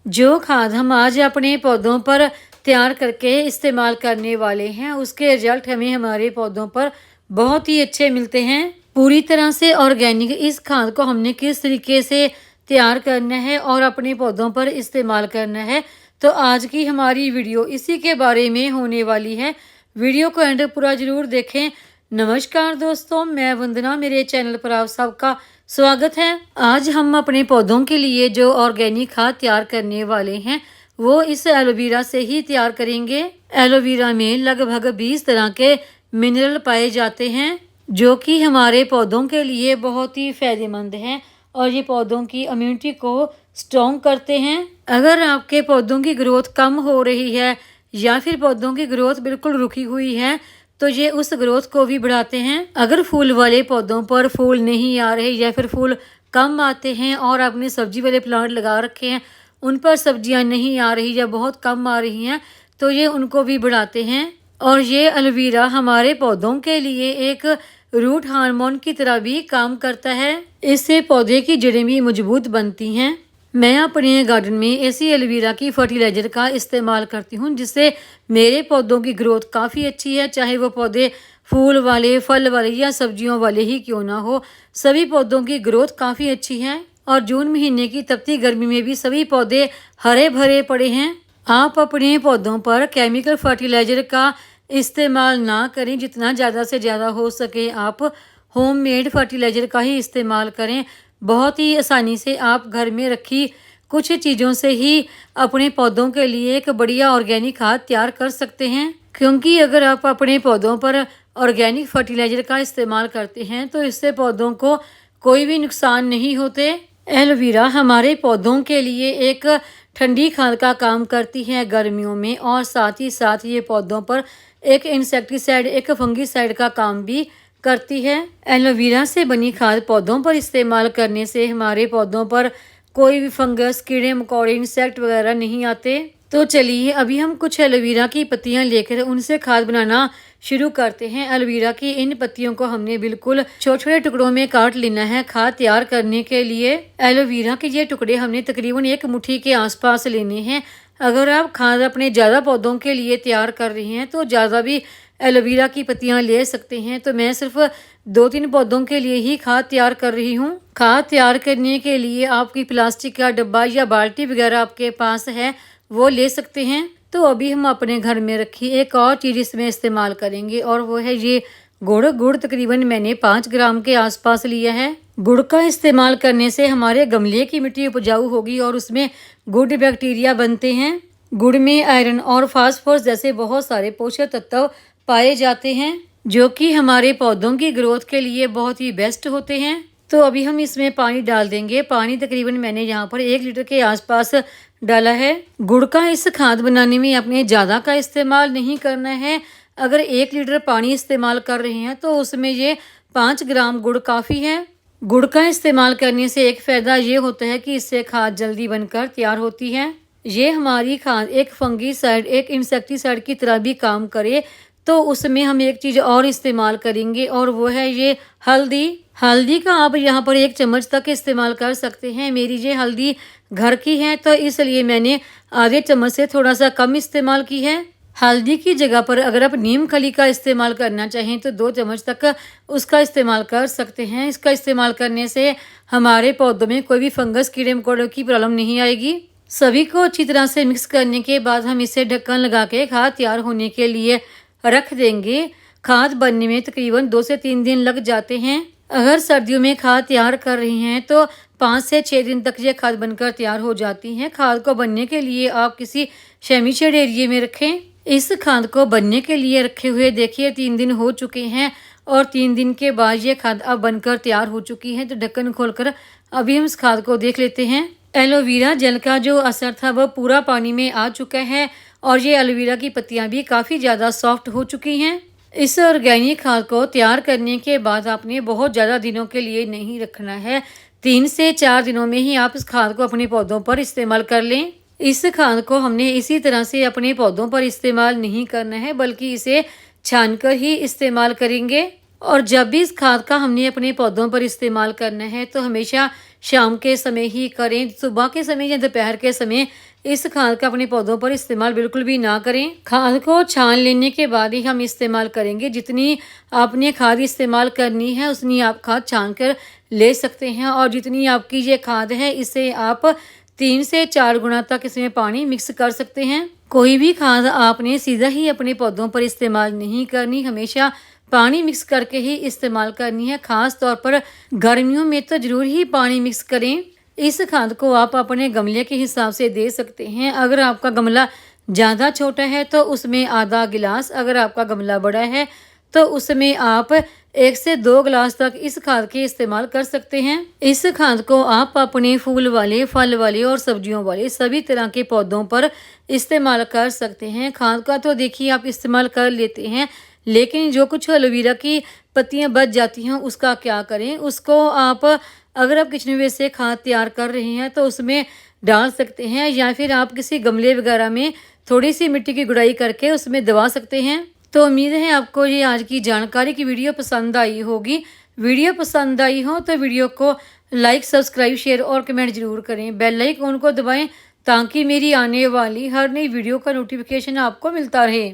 जो खाद हम आज अपने पौधों पर तैयार करके इस्तेमाल करने वाले हैं, उसके रिजल्ट हमें हमारे पौधों पर बहुत ही अच्छे मिलते हैं। पूरी तरह से ऑर्गेनिक इस खाद को हमने किस तरीके से तैयार करना है और अपने पौधों पर इस्तेमाल करना है, तो आज की हमारी वीडियो इसी के बारे में होने वाली है। वीडियो को एंड पूरा जरूर देखें। नमस्कार दोस्तों, मैं वंदना, मेरे चैनल पर आप सबका स्वागत है। आज हम अपने पौधों के लिए जो ऑर्गेनिक खाद तैयार करने वाले हैं वो इस एलोवेरा से ही तैयार करेंगे। एलोवेरा में लगभग 20 तरह के मिनरल पाए जाते हैं जो कि हमारे पौधों के लिए बहुत ही फायदेमंद हैं और ये पौधों की इम्यूनिटी को स्ट्रॉन्ग करते हैं। अगर आपके पौधों की ग्रोथ कम हो रही है या फिर पौधों की ग्रोथ बिल्कुल रुकी हुई है तो ये उस ग्रोथ को भी बढ़ाते हैं। अगर फूल वाले पौधों पर फूल नहीं आ रहे या फिर फूल कम आते हैं और आपने सब्जी वाले प्लांट लगा रखे हैं, उन पर सब्जियां नहीं आ रही या बहुत कम आ रही हैं, तो ये उनको भी बढ़ाते हैं। और ये एलोवेरा हमारे पौधों के लिए एक रूट हार्मोन की तरह भी काम करता है। इससे पौधे की जड़ें भी मजबूत बनती हैं। मैं अपने गार्डन में ऐसी एलोवेरा की फर्टिलाइज़र का इस्तेमाल करती हूँ जिससे मेरे पौधों की ग्रोथ काफ़ी अच्छी है। चाहे वो पौधे फूल वाले, फल वाले या सब्जियों वाले ही क्यों ना हो, सभी पौधों की ग्रोथ काफ़ी अच्छी है। और जून महीने की तपती गर्मी में भी सभी पौधे हरे भरे पड़े हैं। आप अपने पौधों पर केमिकल फर्टिलाइज़र का इस्तेमाल ना करें। जितना ज़्यादा से ज़्यादा हो सके आप होममेड फर्टिलाइज़र का ही इस्तेमाल करें। बहुत ही आसानी से आप घर में रखी कुछ चीज़ों से ही अपने पौधों के लिए एक बढ़िया ऑर्गेनिक खाद तैयार कर सकते हैं। क्योंकि अगर आप अपने पौधों पर ऑर्गेनिक फर्टिलाइज़र का इस्तेमाल करते हैं तो इससे पौधों को कोई भी नुकसान नहीं होते। एलोवेरा हमारे पौधों के लिए एक ठंडी खाद का काम करती है गर्मियों में, और साथ ही साथ ये पौधों पर एक इंसेक्टिसाइड, एक फंगीसाइड का काम भी करती है। एलोवेरा से बनी खाद पौधों पर इस्तेमाल करने से हमारे पौधों पर कोई भी फंगस, कीड़े मकोड़े, इंसेक्ट वगैरह नहीं आते। तो चलिए अभी हम कुछ एलोवेरा की पत्तियां लेकर उनसे खाद बनाना शुरू करते हैं। एलोवेरा की इन पत्तियों को हमने बिल्कुल छोटे छोटे टुकड़ों में काट लेना है खाद तैयार करने के लिए। एलोवेरा के ये टुकड़े हमने तकरीबन 1 मुट्ठी के आसपास लेने हैं। अगर आप खाद अपने ज़्यादा पौधों के लिए तैयार कर रही हैं तो ज़्यादा भी एलोवेरा की पत्तियां ले सकते हैं। तो मैं सिर्फ 2-3 पौधों के लिए ही खाद तैयार कर रही हूँ। खाद तैयार करने के लिए आपकी प्लास्टिक का डब्बा या बाल्टी वगैरह आपके पास है वो ले सकते हैं। तो अभी हम अपने घर में रखी एक और चीज़ इसमें इस्तेमाल करेंगे और वो है ये गुड़। गुड़ तकरीबन मैंने 5 ग्राम के आसपास लिया है। गुड़ का इस्तेमाल करने से हमारे गमले की मिट्टी उपजाऊ होगी और उसमें गुड बैक्टीरिया बनते हैं। गुड़ में आयरन और फास्फोरस जैसे बहुत सारे पोषक तत्व पाए जाते हैं जो कि हमारे पौधों की ग्रोथ के लिए बहुत ही बेस्ट होते हैं। तो अभी हम इसमें पानी डाल देंगे। पानी तकरीबन मैंने यहाँ पर 1 लीटर के आसपास डाला है। गुड़ का इस खाद बनाने में आपने ज़्यादा का इस्तेमाल नहीं करना है। अगर 1 लीटर पानी इस्तेमाल कर रहे हैं तो उसमें ये 5 ग्राम गुड़ काफ़ी है। गुड़ का इस्तेमाल करने से एक फ़ायदा ये होता है कि इससे खाद जल्दी बनकर तैयार होती है। ये हमारी खाद एक फंगीसाइड, एक इंसेक्टिसाइड की तरह भी काम करे। तो उसमें हम एक चीज़ और इस्तेमाल करेंगे और वो है ये हल्दी। हल्दी का आप यहाँ पर 1 चम्मच तक इस्तेमाल कर सकते हैं। मेरी ये हल्दी घर की है तो इसलिए मैंने आधे चम्मच से थोड़ा सा कम इस्तेमाल की है। हल्दी की जगह पर अगर आप नीम खली का इस्तेमाल करना चाहें तो 2 चम्मच तक उसका इस्तेमाल कर सकते हैं। इसका इस्तेमाल करने से हमारे पौधों में कोई भी फंगस, कीड़े मकोड़ों की प्रॉब्लम नहीं आएगी। सभी को अच्छी तरह से मिक्स करने के बाद हम इसे ढक्कन लगा के खाद तैयार होने के लिए रख देंगे। खाद बनने में तकरीबन 2 से 3 दिन लग जाते हैं। अगर सर्दियों में खाद तैयार कर रही हैं तो 5 से 6 दिन तक ये खाद बनकर तैयार हो जाती हैं। खाद को बनने के लिए आप किसी सेमी शेड एरिया में रखें। इस खाद को बनने के लिए रखे हुए देखिए 3 दिन हो चुके हैं और 3 दिन के बाद ये खाद अब बनकर तैयार हो चुकी है। तो ढक्कन खोलकर अभी हम इस खाद को देख लेते हैं। एलोवेरा जेल का जो असर था वह पूरा पानी में आ चुका है और ये एलोवेरा की पत्तियां भी काफ़ी ज़्यादा सॉफ्ट हो चुकी हैं। इस ऑर्गेनिक खाद को तैयार करने के बाद आपने बहुत ज़्यादा दिनों के लिए नहीं रखना है। 3 से 4 दिनों में ही आप इस खाद को अपने पौधों पर इस्तेमाल कर लें। इस खाद को हमने इसी तरह से अपने पौधों पर इस्तेमाल नहीं करना है बल्कि इसे छानकर ही इस्तेमाल करेंगे। और जब भी इस खाद का हमने अपने पौधों पर इस्तेमाल करना है तो हमेशा शाम के समय ही करें। सुबह के समय या दोपहर के समय इस खाद का अपने पौधों पर इस्तेमाल बिल्कुल भी ना करें। खाद को छान लेने के बाद ही हम इस्तेमाल करेंगे। जितनी आपने खाद इस्तेमाल करनी है उतनी आप खाद छान कर ले सकते हैं, और जितनी आपकी ये खाद है इसे आप 3 से 4 गुना तक इसमें पानी मिक्स कर सकते हैं। कोई भी खाद आपने सीधा ही अपने पौधों पर इस्तेमाल नहीं करनी, हमेशा पानी मिक्स करके ही इस्तेमाल करनी है। खास तौर पर गर्मियों में तो जरूर ही पानी मिक्स करें। इस खाद को आप अपने गमले के हिसाब से दे सकते हैं। अगर आपका गमला ज़्यादा छोटा है तो उसमें आधा गिलास, अगर आपका गमला बड़ा है तो उसमें आप 1 से 2 गिलास तक इस खाद के इस्तेमाल कर सकते हैं। इस खाद को आप अपने फूल वाले, फल वाले और सब्जियों वाले सभी तरह के पौधों पर इस्तेमाल कर सकते हैं। खाद का तो देखिए आप इस्तेमाल कर लेते हैं, लेकिन जो कुछ एलोवेरा की पत्तियां बच जाती हैं उसका क्या करें? उसको आप, अगर आप किचन वेस्ट से खाद तैयार कर रहे हैं तो उसमें डाल सकते हैं, या फिर आप किसी गमले वगैरह में थोड़ी सी मिट्टी की गुड़ाई करके उसमें दबा सकते हैं। तो उम्मीद है आपको ये आज की जानकारी की वीडियो पसंद आई होगी। वीडियो पसंद आई हो तो वीडियो को लाइक, सब्सक्राइब, शेयर और कमेंट जरूर करें। बेल आइकन को दबाएं ताकि मेरी आने वाली हर नई वीडियो का नोटिफिकेशन आपको मिलता रहे।